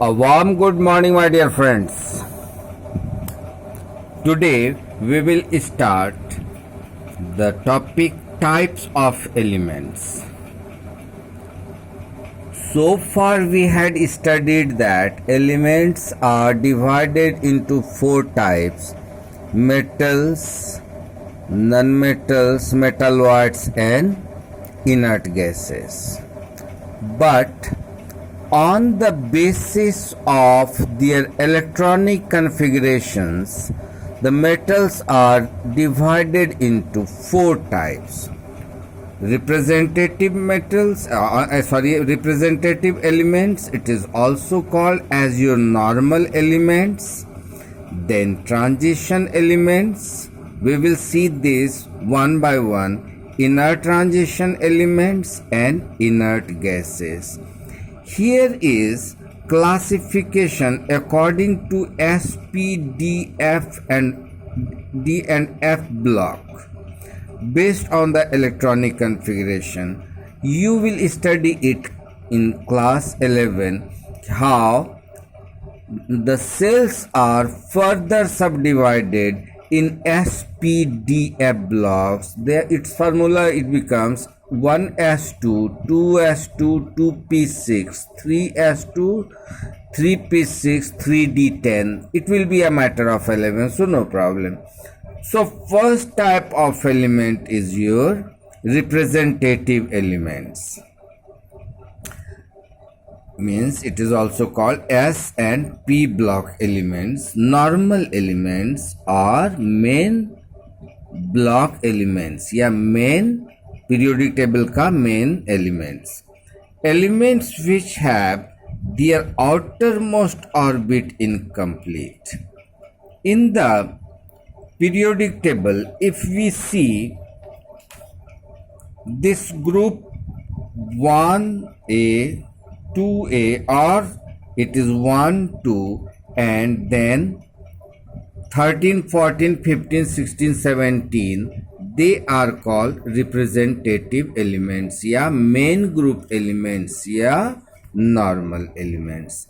A warm good morning, my dear friends. Today we will start the topic types of elements. So far we had studied that elements are divided into four types: metals, non-metals, metalloids and inert gases. But on the basis of their electronic configurations, the metals are divided into four types: representative representative elements. It is also called as your normal elements. Then transition elements. We will see this one by one. Inert transition elements and inert gases. Here is classification according to SPDF and D and F block based on the electronic configuration. You will study it in class 11 how the cells are further subdivided in SPDF blocks. There its formula it becomes 1s2, 2s2, 2p6, 3s2, 3p6, 3d10. It will be a matter of 11, so no problem. So first type of element is your representative elements. Means it is also called S and P block elements. Normal elements are main block elements या main periodic table का main elements. Elements which have their outermost orbit incomplete. In the periodic table, if we see this group 1A, 2A, or it is 1, 2, and then 13, 14, 15, 16, 17, they are called representative elements या main group elements या normal elements.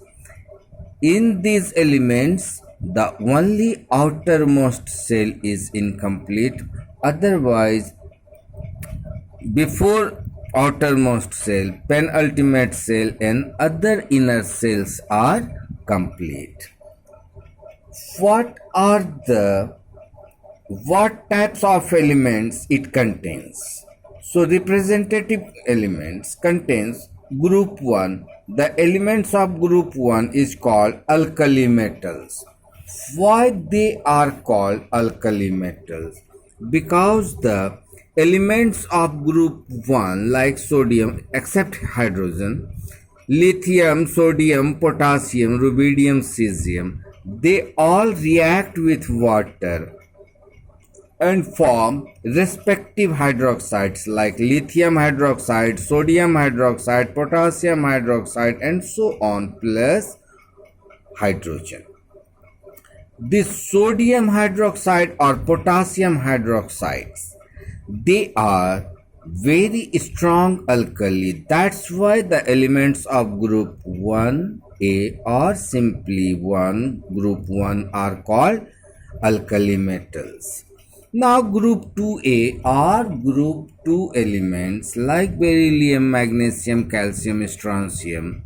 In these elements, the only outermost cell is incomplete. Otherwise, before outermost cell, penultimate cell and other inner cells are complete. What types of elements it contains? So representative elements contains group 1. The elements of group 1 is called alkali metals. Why they are called alkali metals? Because the elements of group 1 like sodium except hydrogen, lithium, sodium, potassium, rubidium, cesium, they all react with water and form respective hydroxides like lithium hydroxide, sodium hydroxide, potassium hydroxide and so on plus hydrogen. This sodium hydroxide or potassium hydroxides, they are very strong alkali. That's why the elements of group 1A or simply group 1 are called alkali metals. Now group 2A are group 2 elements like beryllium, magnesium, calcium, strontium.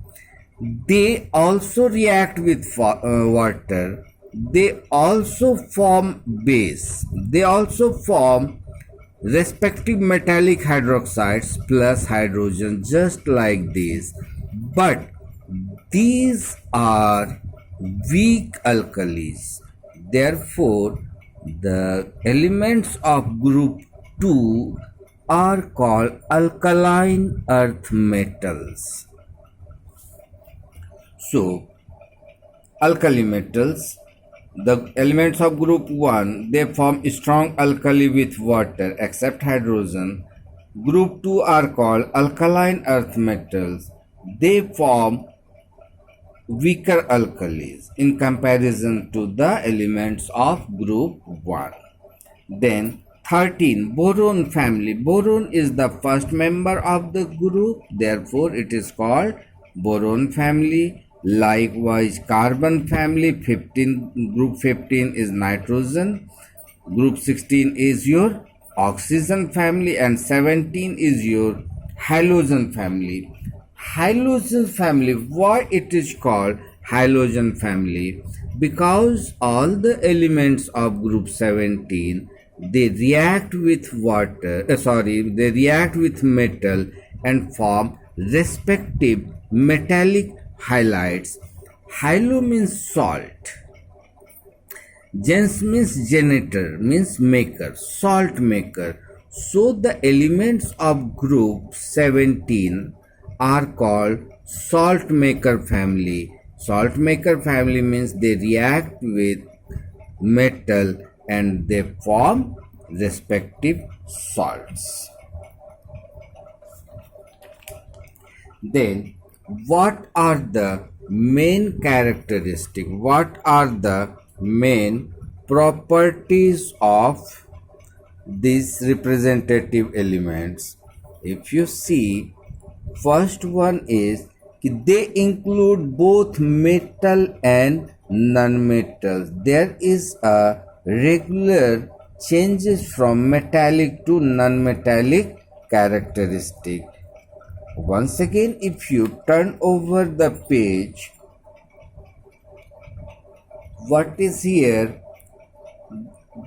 They also react with water. They also form base. They also form respective metallic hydroxides plus hydrogen just like this. But these are weak alkalis. Therefore, the elements of group 2 are called alkaline earth metals. So, alkali metals, the elements of group 1, they form strong alkali with water except hydrogen. Group 2 are called alkaline earth metals. They form weaker alkalis in comparison to the elements of group 1. Then 13, boron family. Boron is the first member of the group, therefore it is called boron family. Likewise, carbon family 15, group 15 is nitrogen, group 16 is your oxygen family, and 17 is your halogen family. Halogen family, why it is called halogen family? Because all the elements of group 17, they react with they react with metal and form respective metallic halides. Halo means salt. Gens means janitor, means maker, salt maker. So the elements of group 17 are called salt maker family. Salt maker family means they react with metal and they form respective salts. Then what are the main characteristics? What are the main properties of these representative elements? If you see, first one is they include both metal and non-metals. There is a regular changes from metallic to non-metallic characteristic. Once again, if you turn over the page, what is here?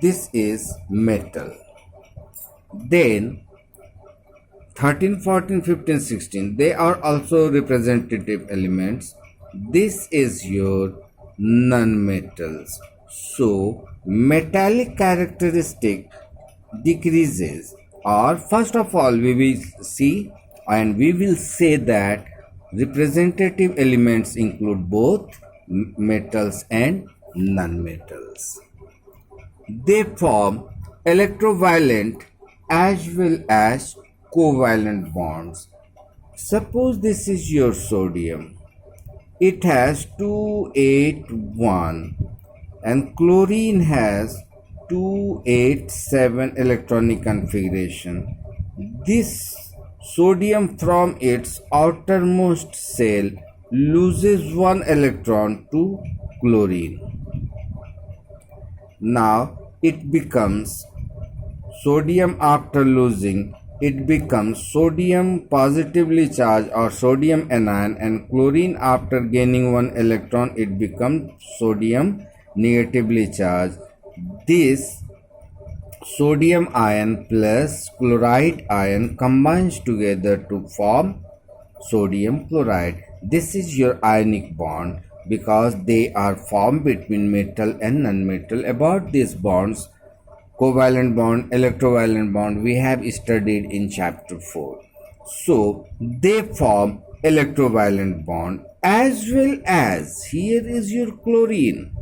This is metal. Then 13, 14, 15, 16, they are also representative elements. This is your non-metals. So metallic characteristic decreases, or first of all we will see and we will say that representative elements include both metals and non-metals. They form electrovalent as well as covalent bonds. Suppose this is your sodium. It has 281 and chlorine has 287 electronic configuration. This sodium from its outermost shell loses one electron to chlorine. Now it becomes sodium. After losing, it becomes sodium positively charged or sodium anion, and chlorine after gaining one electron, it becomes sodium negatively charged. This sodium ion plus chloride ion combines together to form sodium chloride. This is your ionic bond because they are formed between metal and non-metal. About these bonds, covalent bond, electrovalent bond, we have studied in chapter 4. So they form electrovalent bond, as well as here is your chlorine.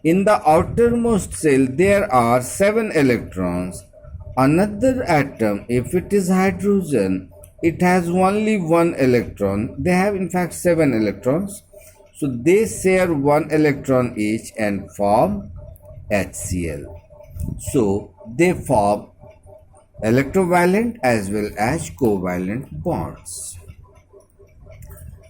In the outermost shell there are 7 electrons. Another atom, if it is hydrogen, it has only 1 electron. They have in fact 7 electrons. So they share 1 electron each and form HCl. So they form electrovalent as well as covalent bonds.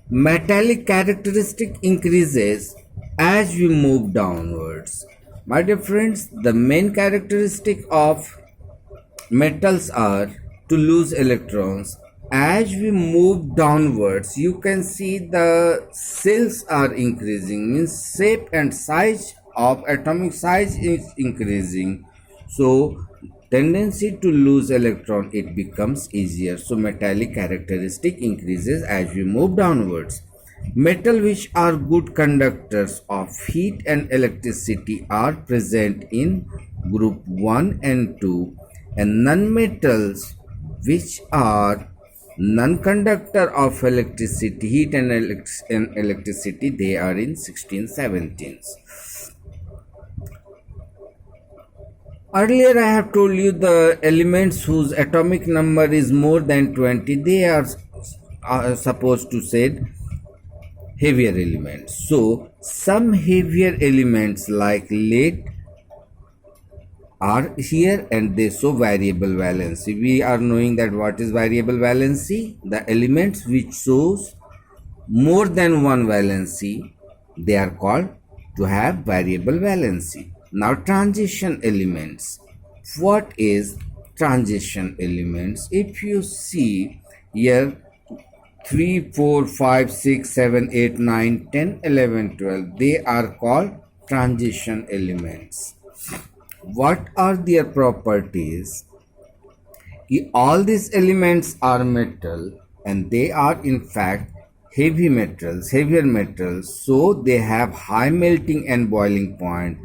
Metallic characteristic increases as we move downwards. My dear friends, the main characteristic of metals are to lose electrons. As we move downwards, you can see the cells are increasing, means shape and size of atomic size is increasing. So tendency to lose electron, it becomes easier. So metallic characteristic increases as we move downwards. Metal which are good conductors of heat and electricity are present in group 1 and 2, and non-metals which are non-conductor of electricity, heat and electricity, they are in 16, 17s. Earlier I have told you the elements whose atomic number is more than 20, they are supposed to say heavier elements. So some heavier elements like lead are here and they show variable valency. We are knowing that what is variable valency? The elements which shows more than one valency, they are called to have variable valency. Now transition elements. What is transition elements? If you see here 3, 4, 5, 6, 7, 8, 9, 10, 11, 12, they are called transition elements. What are their properties? All these elements are metal and they are in fact heavier metals, so they have high melting and boiling point.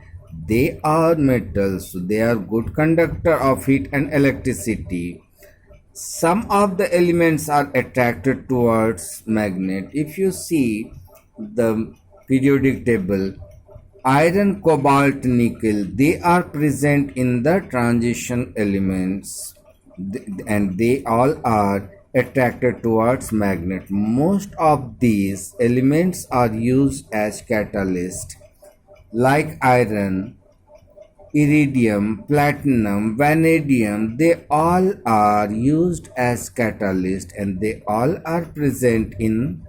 They are metals, so they are good conductor of heat and electricity. Some of the elements are attracted towards magnet. If you see the periodic table, iron, cobalt, nickel, they are present in the transition elements and they all are attracted towards magnet. Most of these elements are used as catalyst like iron, iridium, platinum, vanadium, they all are used as catalyst and they all are present in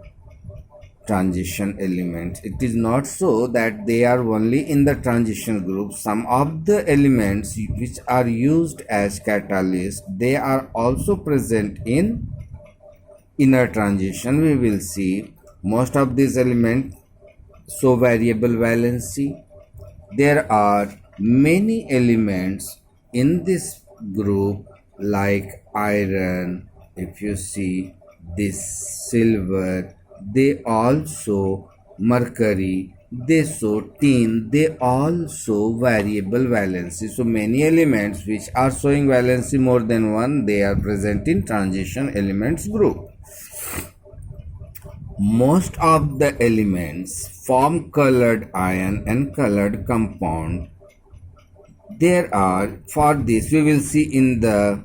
transition elements. It is not so that they are only in the transition group. Some of the elements which are used as catalyst, they are also present in inner transition. We will see most of these elements show variable valency. There are many elements in this group like iron. If you see this silver, they also mercury, they show tin, they all show variable valency. So many elements which are showing valency more than one, they are present in transition elements group. Most of the elements form colored ion and colored compound. There are, for this we will see in the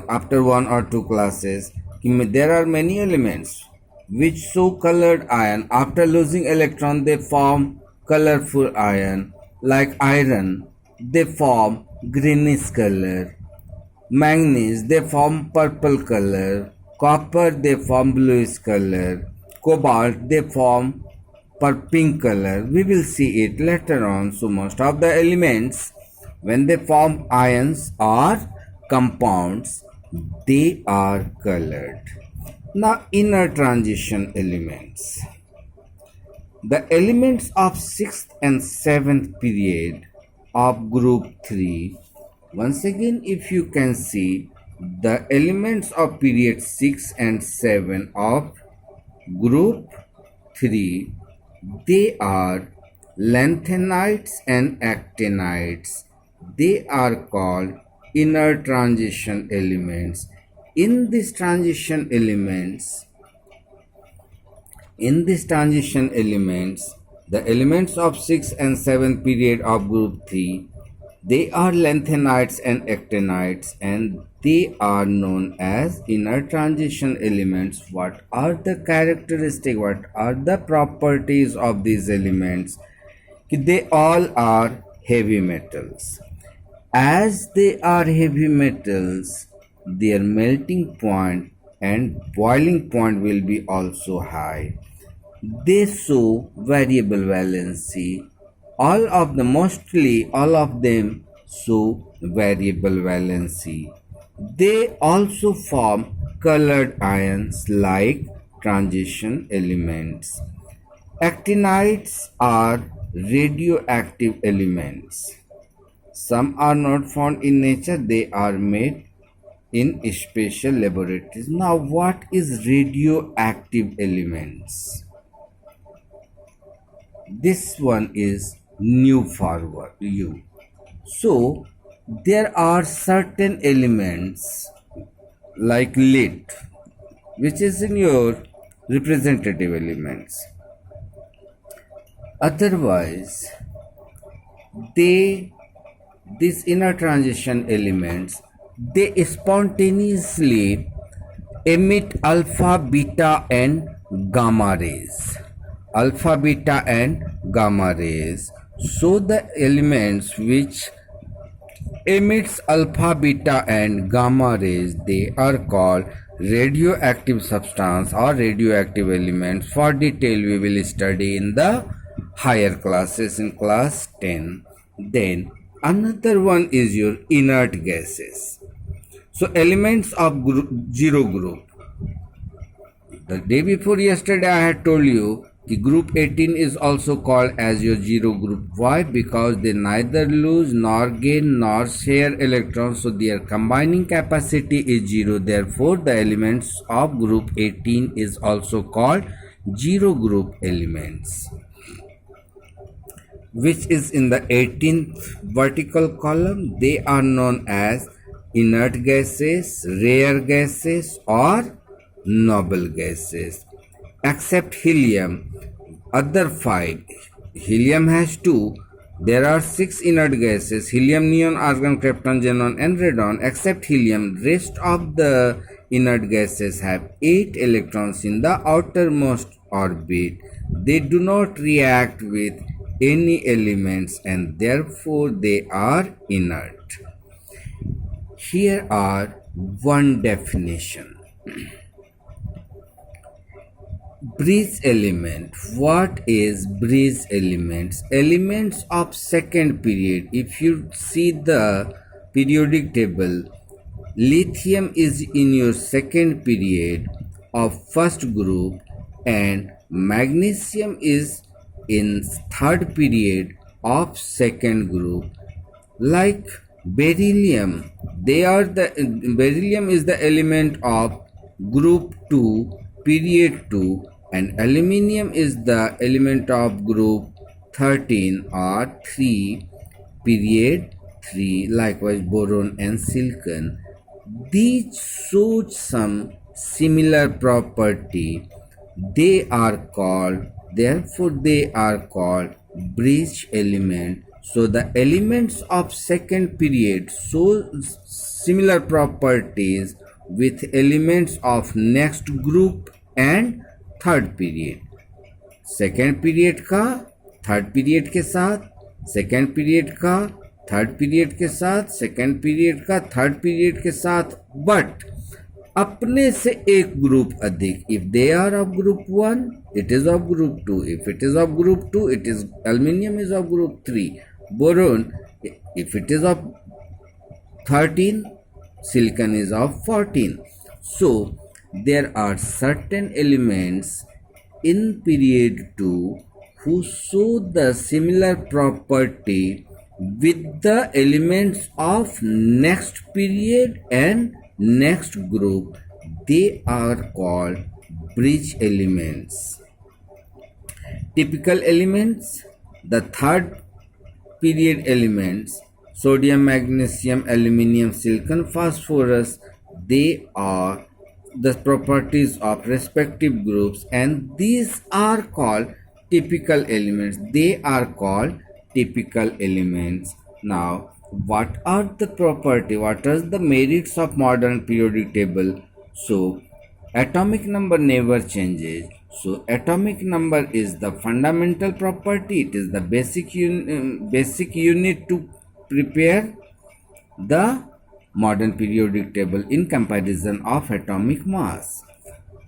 after one or two classes, there are many elements which show colored ion. After losing electron, they form colorful ion. Like iron, they form greenish color. Manganese, they form purple color. Copper, they form bluish color. Cobalt, they form pink color. We will see it later on. So most of the elements, when they form ions or compounds, they are colored. Now inner transition elements. The elements of 6th and 7th period of group 3. Once again, if you can see the elements of period 6 and 7 of group 3, they are lanthanides and actinides. They are called inner transition elements. In these transition elements, the elements of 6th and 7th period of group 3, they are lanthanides and actinides and they are known as inner transition elements. What are the characteristics? What are the properties of these elements? They all are heavy metals. As they are heavy metals, their melting point and boiling point will be also high. They show variable valency. Mostly all of them show variable valency. They also form colored ions like transition elements. Actinides are radioactive elements. Some are not found in nature, they are made in special laboratories. Now, what is radioactive elements? This one is new for you. So, there are certain elements like lead, which is in your representative elements. Otherwise, these inner transition elements, they spontaneously emit alpha, beta and gamma rays. Alpha, beta and gamma rays. So the elements which emits alpha, beta and gamma rays, they are called radioactive substance or radioactive elements. For detail we will study in the higher classes in class 10. Then another one is your inert gases. So elements of zero group. The day before yesterday I had told you the group 18 is also called as your zero group. Why? Because they neither lose nor gain nor share electrons, so their combining capacity is zero. Therefore the elements of group 18 is also called zero group elements, which is in the 18th vertical column. They are known as inert gases, rare gases or noble gases. Except helium, other 5. Helium has 2. There are 6 inert gases: helium, neon, argon, krypton, xenon and radon. Except helium, rest of the inert gases have 8 electrons in the outermost orbit. They do not react with any elements and therefore they are inert. Here are one definition. Bridge element. What is bridge elements? Elements of second period. If you see the periodic table, lithium is in your second period of first group and magnesium is in third period of second group. Like beryllium, beryllium is the element of group 2 period 2 and aluminium is the element of group 13 or 3 period 3. Likewise boron and silicon. These show some similar property. Therefore they are called bridge element. So the elements of second period show similar properties with elements of next group and third period. Second period का third period के साथ, second period का third period के साथ, second period का third period के साथ, but अपने से एक ग्रुप अधिक. If they are of group 1 it is of group 2. If it is of group 2 it is aluminium is of group 3. Boron if it is of 13 silicon is of 14. So there are certain elements in period 2 who show the similar property with the elements of next period and next group. They are called bridge elements. Typical elements, the third period elements: sodium, magnesium, aluminium, silicon, phosphorus. They are the properties of respective groups and these are called typical elements. They are called typical elements. Now, what are the property? What are the merits of modern periodic table? So, atomic number never changes. So, atomic number is the fundamental property. It is the basic unit to prepare the modern periodic table in comparison of atomic mass.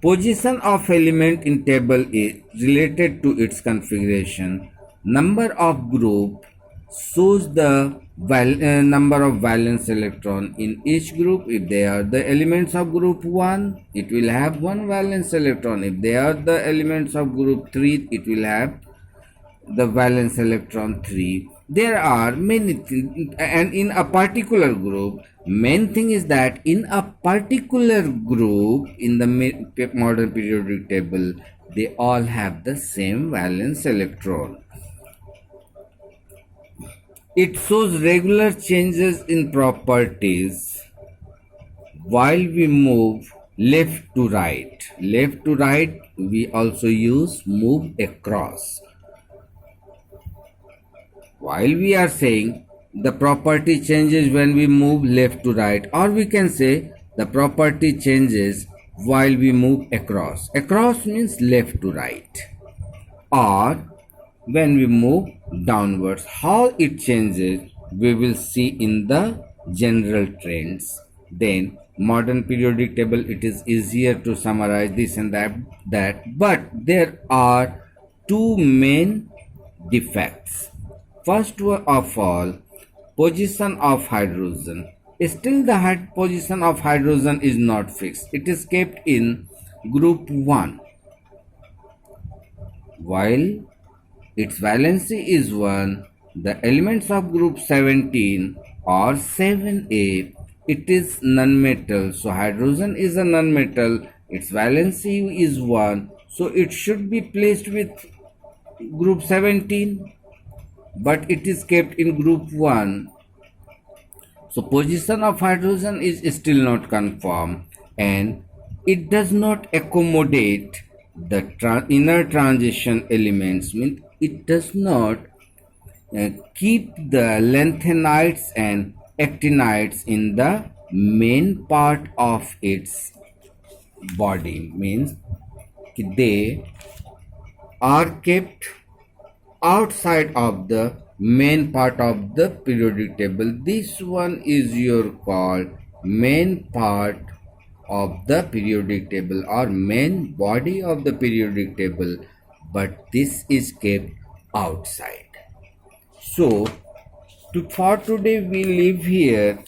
Position of element in table is related to its configuration. Number of group shows the number of valence electron in each group. If they are the elements of group 1, it will have one valence electron. If they are the elements of group 3, it will have the valence electron 3. There are many things, and in a particular group, main thing is that in a particular group in the modern periodic table, they all have the same valence electron. It shows regular changes in properties while we move left to right. Left to right, we also use move across. While we are saying the property changes when we move left to right, or we can say the property changes while we move across. Across means left to right. Or when we move downwards, how it changes we will see in the general trends. Then modern periodic table, it is easier to summarize this and that, but there are two main defects. First of all, position of hydrogen. Still the position of hydrogen is not fixed. It is kept in group 1 while its valency is 1. The elements of group 17 or 7a, it is nonmetal. So hydrogen is a nonmetal. Its valency is 1. So it should be placed with group 17, but it is kept in group 1. So position of hydrogen is still not confirmed, and it does not accommodate the inner transition elements. Means it does not keep the lanthanides and actinides in the main part of its body. Means they are kept outside of the main part of the periodic table. This one is your called main part of the periodic table or main body of the periodic table, but this is kept outside. So for today we leave here.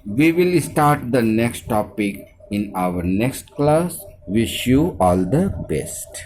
We will start the next topic in our next class. Wish you all the best.